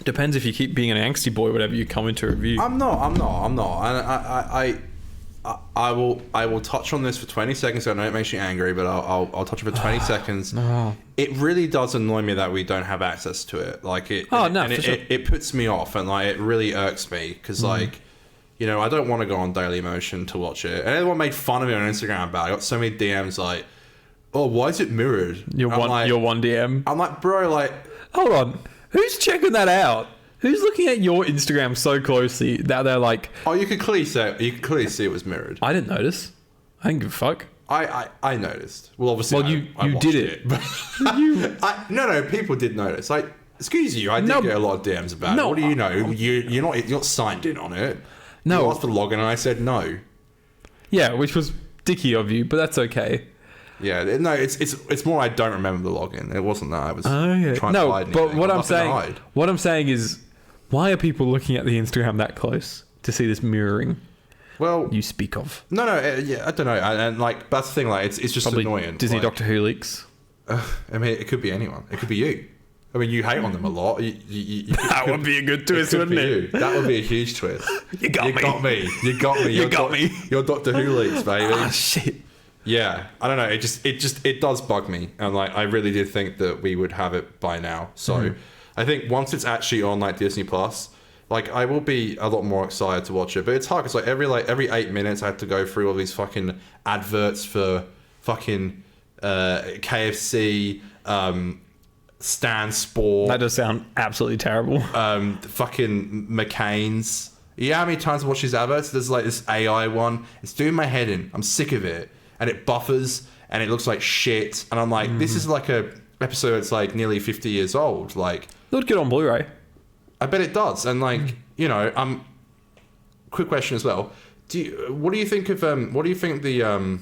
Depends if you keep being an angsty boy, whatever you come into review. I'm not. And I will touch on this for 20 seconds. I know it makes you angry, but I'll touch it for 20 seconds. No. It really does annoy me that we don't have access to it. Like it. Oh, no, and for sure. it puts me off, and like it really irks me because like, you know, I don't want to go on Daily Motion to watch it. And everyone made fun of me on Instagram about it. I got so many DMs like, "Oh, why is it mirrored?" Your one DM. I'm like, bro, like, Hold on. Who's checking that out? Who's looking at your Instagram so closely that they're like, oh, you could clearly see it was mirrored. I didn't notice. I didn't give a fuck. I noticed. Well, obviously, Well, you I watched did it. No, people did notice. Like, excuse you, I did No. get a lot of DMs about it. No. What do you know? You're not signed in on it. No. You asked for the login, and I said no. Yeah, which was dicky of you, but that's okay. Yeah, no, it's more I don't remember the login. It wasn't that I was trying to hide No, anything. but what I've I'm nothing to hide. what I'm saying is, why are people looking at the Instagram that close to see this mirroring Well, you speak of? no, yeah, I don't know, and like that's the thing. Like, it's just Probably annoying. Disney like, Doctor Who leaks. I mean, it could be anyone. It could be you. I mean, you hate on them a lot. That would be a good twist, could wouldn't be it? you. That would be a huge twist. You got me. You got me. You got me. You're Doctor Who leaks, baby. Ah, shit. Yeah, I don't know. It does bug me, and like I really did think that we would have it by now. So I think once it's actually on like Disney Plus, like I will be a lot more excited to watch it. But it's hard because like every 8 minutes I have to go through all these fucking adverts for fucking KFC, Stan Sport, That does sound absolutely terrible. fucking McCain's. Yeah, how many times I watch these adverts? There's like this AI one. It's doing my head in. I'm sick of it. And it buffers and it looks like shit. And I'm like, this is like a episode that's like nearly 50 years old. Like, Look good on Blu-ray. I bet it does. And like, you know, quick question as well. What do you think of what do you think the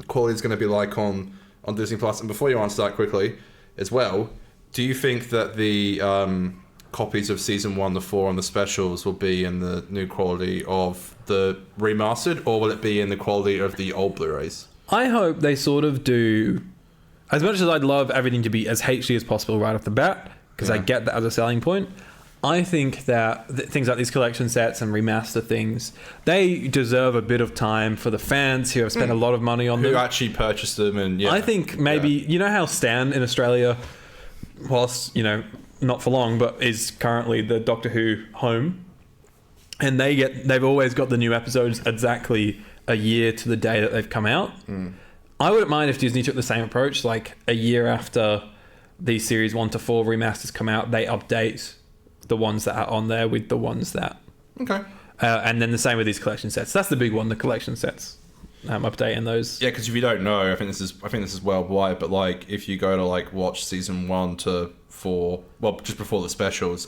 quality is going to be like on Disney Plus? And before you answer that quickly as well, do you think that the copies of season 1 to 4 and the specials will be in the new quality of the remastered, or will it be in the quality of the old Blu-rays? I hope they sort of do, as much as I'd love everything to be as HD as possible right off the bat, because I get that as a selling point. I think that things like these collection sets and remaster things, they deserve a bit of time for the fans who have spent a lot of money on them. Who actually purchased them, and I think maybe, you know how Stan in Australia, whilst, you know, not for long, but is currently the Doctor Who home, and they've always got the new episodes exactly a year to the day that they've come out. I wouldn't mind if Disney took the same approach, like a year after these series 1 to 4 remasters come out, they update the ones that are on there with the ones that and then the same with these collection sets. That's the big one, the collection sets. Updating those. Yeah, because if you don't know, I think this is worldwide, but like if you go to like watch season 1 to 4, well, just before the specials,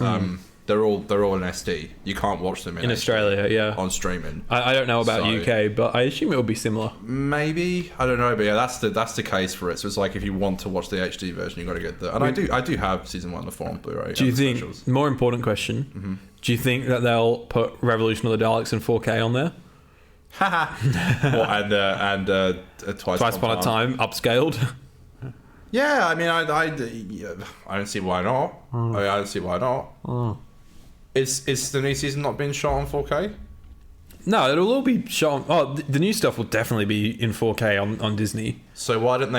They're all in SD. You can't watch them in HD Australia, yeah. on streaming. I don't know about UK, but I assume it will be similar. Maybe, I don't know, but yeah, that's the case for it. So it's like if you want to watch the HD version, you got to get the. And I do have season 1 of 4 on Blu-ray. Do you think? More important question. Do you think that they'll put Revolution of the Daleks in 4K on there? and Twice Upon a Time upscaled. Yeah, I mean, I don't see why not. I don't see why not. Is the new season not being shot on 4K? No, it'll all be shot. The new stuff will definitely be in 4K on Disney. So why don't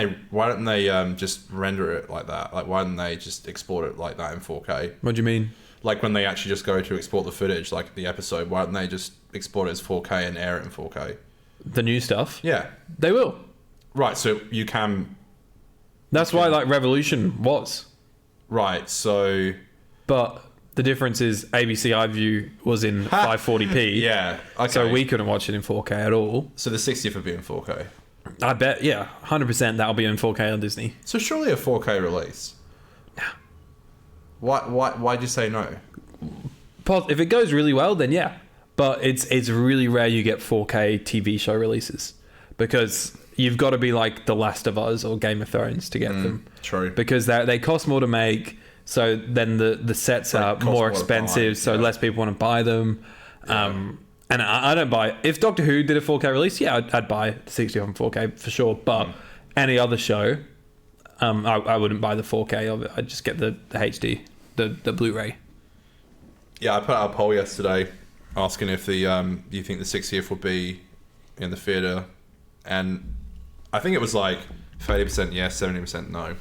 they just render it like that? Like, why don't they just export it like that in 4K? What do you mean? Like when they actually just go to export the footage, like the episode, why don't they just export it as 4K and air it in 4K? The new stuff? Yeah, they will. Right, so you can. That's why like Revolution was. Right, so. But the difference is ABC iView was in 540p. Yeah, okay. So we couldn't watch it in 4K at all. So the 60th would be in 4K. I bet, yeah, 100% that'll be in 4K on Disney. So surely a 4K release. No. Why'd you say no? If it goes really well, then yeah. But it's really rare you get 4K TV show releases because you've got to be like The Last of Us or Game of Thrones to get them. True. Because they cost more to make. So then the sets are more expensive, so less people want to buy them. Yeah. And I don't buy... If Doctor Who did a 4K release, yeah, I'd buy the 60 on 4K for sure. But any other show, I wouldn't buy the 4K of it. I'd just get the HD, the Blu-ray. Yeah, I put out a poll yesterday asking if you think the 60th would be in the theatre. And I think it was like 30% yes, 70% no.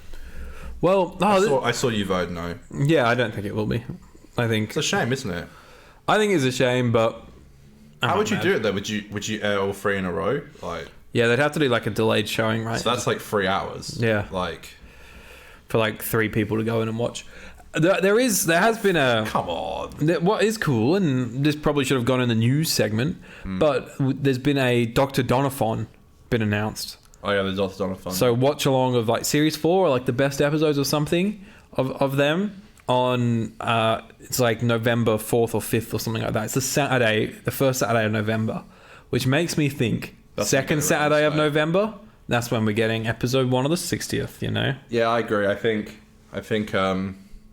Well, I saw you vote no. Yeah, I don't think it will be. I think it's a shame, isn't it? I think it's a shame, but how would you do it though? Would you air all 3 in a row? Like, yeah, they'd have to do like a delayed showing, right? So that's like 3 hours. Yeah, like for like 3 people to go in and watch. There has been a... Come on. What is cool, and this probably should have gone in the news segment, but there's been a Dr. Donophon been announced. Oh yeah, the Dr. Donophon. So watch along of like series 4 or like the best episodes or something of them on it's like November 4th or 5th or something like that. It's the first Saturday of November, which makes me think second Saturday of November, that's when we're getting episode 1 of the 60th, you know? Yeah, I agree. I think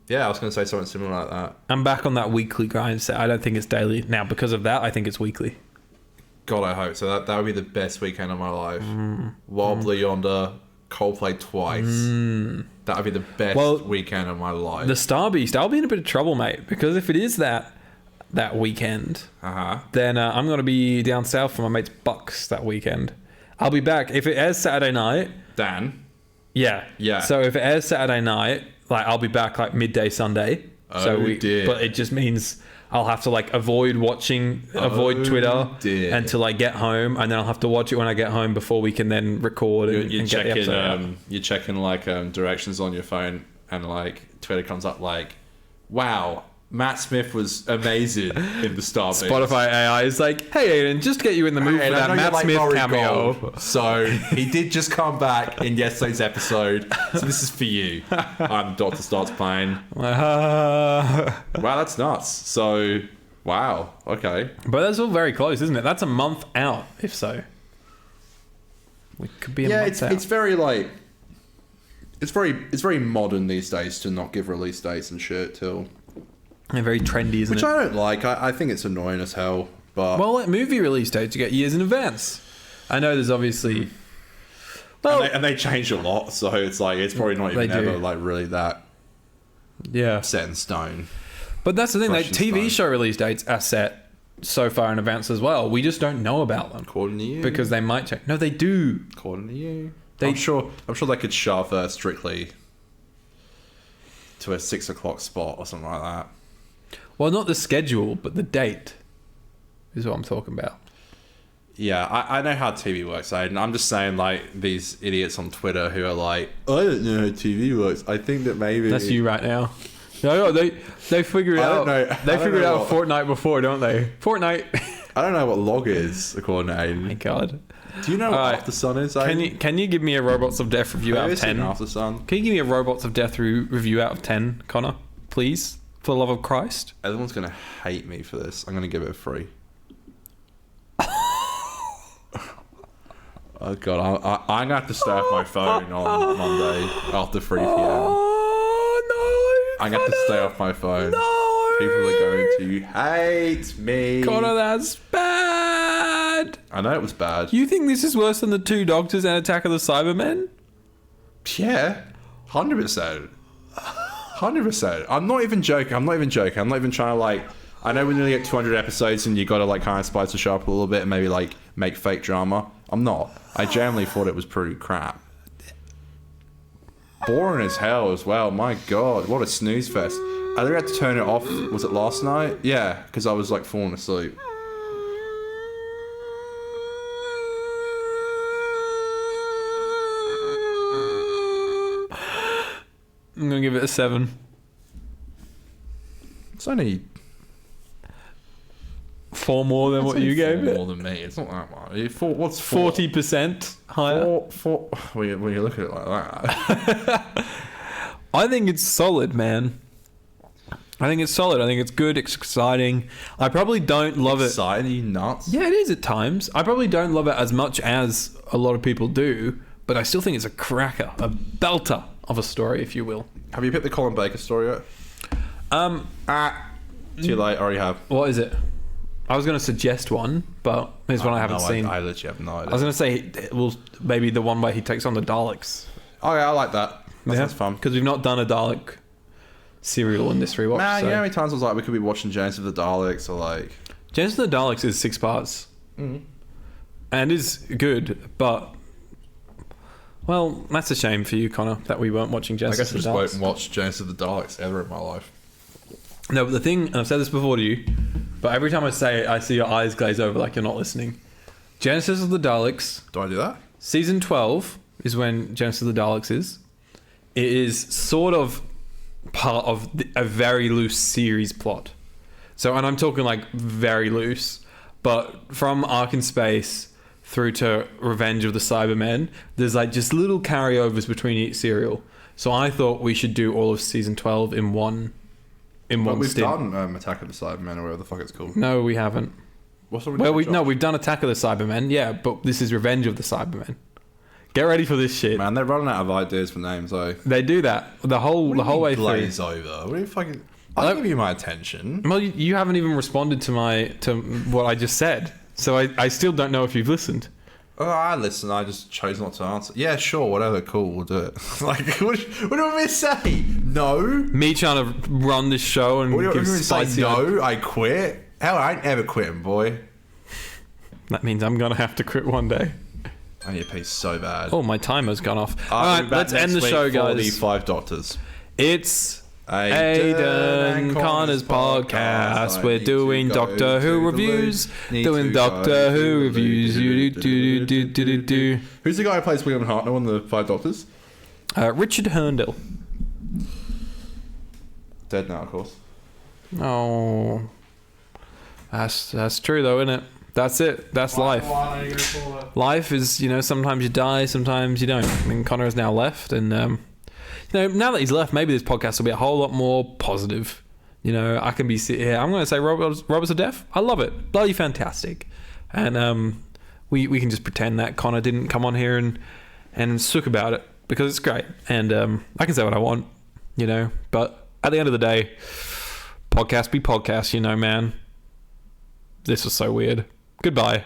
yeah, I was going to say something similar like that. I'm back on that weekly grind set. I don't think it's daily. Now, because of that, I think it's weekly. God, I hope. So that would be the best weekend of my life. Wobbly Yonder, Coldplay twice. That would be the best weekend of my life. The Star Beast, I'll be in a bit of trouble, mate. Because if it is that weekend, then I'm going to be down south for my mate's Bucks that weekend. I'll be back. If it airs Saturday night... Dan? Yeah. So if it airs Saturday night... Like I'll be back like midday Sunday. Dear. But it just means I'll have to like avoid Twitter until I get home, and then I'll have to watch it when I get home before we can then record and get the episode out. You're checking like directions on your phone, and like Twitter comes up like, wow, Matt Smith was amazing in the Star Beast. Spotify AI is like, hey Aidan, just to get you in the mood for that Matt Smith cameo. Gold. So he did just come back in yesterday's episode. So this is for you. Doctor starts playing. Wow, that's nuts. So, wow, okay. But that's all very close, isn't it? That's a month out, if so. We could be a month out. It's very like... It's very modern these days to not give release dates and shit till... They're very trendy, isn't it? Which I don't like. I think it's annoying as hell. But well, like movie release dates, you get years in advance. I know there's obviously... Well, and they change a lot, so it's like it's probably not even ever like really that set in stone. But that's the thing, like TV show release dates are set so far in advance as well. We just don't know about them. According to you. Because they might change. No, they do. According to you. I'm sure they could shove strictly to a 6 o'clock spot or something like that. Well, not the schedule, but the date is what I'm talking about. Yeah, I know how TV works, Aidan. I'm just saying, like, these idiots on Twitter who are like, I don't know how TV works. I think that maybe... That's you right now. No, they figure it out. They figure it out a fortnight before, don't they? Fortnight. I don't know what log is, according to Aidan. Oh my God. Do you know what After Sun is, Aidan? Can you give me a Robots of Death review out of 10? After Sun. Can you give me a Robots of Death review out of 10, Connor? Please? For the love of Christ. Everyone's going to hate me for this. I'm going to give it a 3. Oh, God. I'm going to have to stay off my phone on Monday after 3 p.m. Oh, no. I'm going to have to stay off my phone. No. People are going to hate me. Conor, that's bad. I know it was bad. You think this is worse than the 2 Doctors and Attack of the Cybermen? Yeah. 100%. 100%. I'm not even joking. I'm not even trying to, like... I know we're nearly at 200 episodes and you got to, like, kind of spice the show up a little bit and maybe, like, make fake drama. I'm not. I genuinely thought it was pretty crap. Boring as hell as well. My God. What a snooze fest. I think I had to turn it off. Was it last night? Yeah, because I was, like, falling asleep. I'm going to give it a 7. It's only 4 more than what you gave it. More than me. It's not that much. What's 40% higher. Four. Well, you look at it like that. I think it's solid, man. I think it's solid. I think it's good. It's exciting. I probably don't love it. Exciting? Are you nuts? Yeah, it is at times. I probably don't love it as much as a lot of people do, but I still think it's a cracker, a belter of a story, if you will. Have you picked the Colin Baker story yet? Too late. Already have. What is it? I was going to suggest one, but there's one I haven't seen. I literally have no idea. I was going to say, well, maybe the one where he takes on the Daleks. Oh yeah, I like that. That sounds fun. Because we've not done a Dalek serial in this rewatch. Man, so. you know how many times I was like, we could be watching James of the Daleks or like... James of the Daleks is 6 parts. And is good, but... Well, that's a shame for you, Conor, that we weren't watching James I guess of I the just Daleks. won't watch James of the Daleks ever in my life. No, but the thing, and I've said this before to you, but every time I say it, I see your eyes glaze over like you're not listening. Genesis of the Daleks, Do I do that? season 12 is when Genesis of the Daleks is. It is sort of part of a very loose series plot. So, and I'm talking like very loose, but from Ark in Space through to Revenge of the Cybermen, there's like just little carryovers between each serial. So I thought we should do all of season 12 in one But we've stint. done Attack of the Cybermen or whatever the fuck it's called. No, we haven't. What's the Well, we've done Attack of the Cybermen, yeah, but this is Revenge of the Cybermen. Get ready for this shit. Man, they're running out of ideas for names though. They do that the whole way through. Glaze over. What do you fucking... I'll give you my attention. Well, you haven't even responded to what I just said, so I still don't know if you've listened. Oh, I listen. I just chose not to answer. Yeah, sure, whatever. Cool, we'll do it. Like, what do you want me to say? No. Me trying to run this show and What do you give want me to say? spicy. No, I quit. Hell, I ain't ever quitting, boy. That means I'm gonna have to quit one day. I need to pee so bad. Oh, my timer's gone off. I'll All be right, back let's next end the week show, for guys. the 5 Doctors. It's Aidan and Connor's podcast. We're doing Doctor Who reviews. Doing Doctor Who reviews. Do. Who's the guy who plays William Hartnell in the 5 Doctors? Richard Herndon. Dead now, of course. Oh, that's true though, isn't it? That's it. That's life. Life is, sometimes you die, sometimes you don't. I mean, Conor has now left, and now that he's left, maybe this podcast will be a whole lot more positive. I can be sitting here. I'm going to say Robots of Death. I love it. Bloody fantastic. And we can just pretend that Conor didn't come on here and sook about it because it's great. And I can say what I want, But at the end of the day, podcast be podcast, man. This was so weird. Goodbye.